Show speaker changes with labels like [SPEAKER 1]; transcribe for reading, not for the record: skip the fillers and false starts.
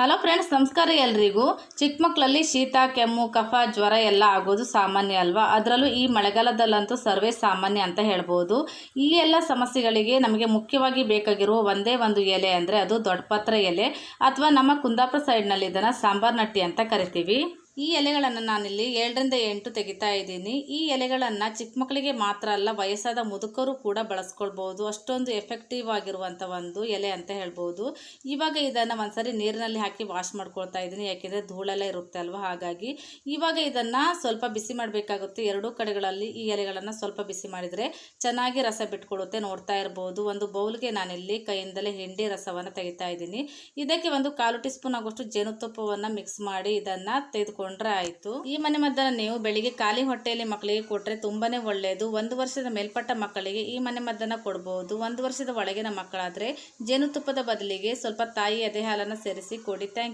[SPEAKER 1] Hello friends, ನಮಸ್ಕಾರ ಎಲ್ರಿಗೂ. ಚಿಕ್ಕ ಮಕ್ಕಳಲ್ಲಿ ಶೀತ, ಕೆಮ್ಮು, ಕಫ, ಜ್ವರ ಎಲ್ಲ ಆಗೋದು ಸಾಮಾನ್ಯ ಅಲ್ವಾ. ಅದರಲ್ಲೂ ಈ ಮಳೆಗಾಲದಲ್ಲಂತೂ ಸರ್ವೇ ಸಾಮಾನ್ಯ ಅಂತ ಹೇಳ್ಬೋದು. ಈ ಎಲ್ಲ ಸಮಸ್ಯೆಗಳಿಗೆ ನಮಗೆ ಮುಖ್ಯವಾಗಿ ಬೇಕಾಗಿರುವ ಒಂದೇ ಒಂದು ಎಲೆ ಅಂದರೆ ಅದು ದೊಡ್ಡಪತ್ರೆ ಎಲೆ, ಅಥವಾ ನಮ್ಮ ಕುಂದಾಪುರ ಸೈಡ್ನಲ್ಲಿ ಇದನ್ನು ಸಾಂಬಾರ್ ನಟ್ಟಿ ಅಂತ ಕರಿತೀವಿ. ಈ ಎಲೆಗಳನ್ನು ನಾನಿಲ್ಲಿ 7ರಿಂದ 8 ತೆಗಿತಾ ಇದ್ದೀನಿ. ಈ ಎಲೆಗಳನ್ನು ಚಿಕ್ಕ ಮಕ್ಕಳಿಗೆ ಮಾತ್ರ ಅಲ್ಲ, ವಯಸ್ಸಾದ ಮುದುಕರು ಕೂಡ ಬಳಸ್ಕೊಳ್ಬೋದು. ಅಷ್ಟೊಂದು ಎಫೆಕ್ಟಿವ್ ಆಗಿರುವಂಥ ಒಂದು ಎಲೆ ಅಂತ ಹೇಳ್ಬೋದು. ಇವಾಗ ಇದನ್ನು ಒಂದ್ಸರಿ ನೀರಿನಲ್ಲಿ ಹಾಕಿ ವಾಶ್ ಮಾಡ್ಕೊಳ್ತಾ ಇದ್ದೀನಿ, ಯಾಕೆಂದರೆ ಧೂಳೆಲ್ಲ ಇರುತ್ತೆ ಅಲ್ವಾ. ಹಾಗಾಗಿ ಇವಾಗ ಇದನ್ನು ಸ್ವಲ್ಪ ಬಿಸಿ ಮಾಡಬೇಕಾಗುತ್ತೆ. ಎರಡೂ ಕಡೆಗಳಲ್ಲಿ ಈ ಎಲೆಗಳನ್ನು ಸ್ವಲ್ಪ ಬಿಸಿ ಮಾಡಿದರೆ ಚೆನ್ನಾಗಿ ರಸ ಬಿಟ್ಕೊಳ್ಳುತ್ತೆ. ನೋಡ್ತಾ ಇರ್ಬೋದು, ಒಂದು ಬೌಲ್ಗೆ ನಾನಿಲ್ಲಿ ಕೈಯಿಂದಲೇ ಹಿಂಡಿ ರಸವನ್ನು ತೆಗಿತಾ ಇದ್ದೀನಿ. ಇದಕ್ಕೆ ಒಂದು 1/4 ಟೀ ಸ್ಪೂನ್ ಆಗುವಷ್ಟು ಜೇನುತುಪ್ಪವನ್ನು ಮಿಕ್ಸ್ ಮಾಡಿ ಇದನ್ನು ತೆಗೆದುಕೊಂಡ್ರೆ ಆಯಿತು. ಈ ಮನೆ ಮದ್ದನ್ನು ನೀವು ಬೆಳಿಗ್ಗೆ ಖಾಲಿ ಹೊಟ್ಟೆಯಲ್ಲಿ ಮಕ್ಕಳಿಗೆ ಕೊಟ್ಟರೆ ತುಂಬಾನೇ ಒಳ್ಳೆಯದು. 1 ವರ್ಷದ ಮೇಲ್ಪಟ್ಟ ಮಕ್ಕಳಿಗೆ ಈ ಮನೆ ಮದ್ದನ್ನು ಕೊಡಬಹುದು. 1 ವರ್ಷದ ಒಳಗಿನ ಮಕ್ಕಳಾದರೆ ಜೇನುತುಪ್ಪದ ಬದಲಿಗೆ ಸ್ವಲ್ಪ ತಾಯಿ ಎದೆ ಹಾಲನ್ನು ಸೇರಿಸಿ ಕೊಡಿ. Thank you.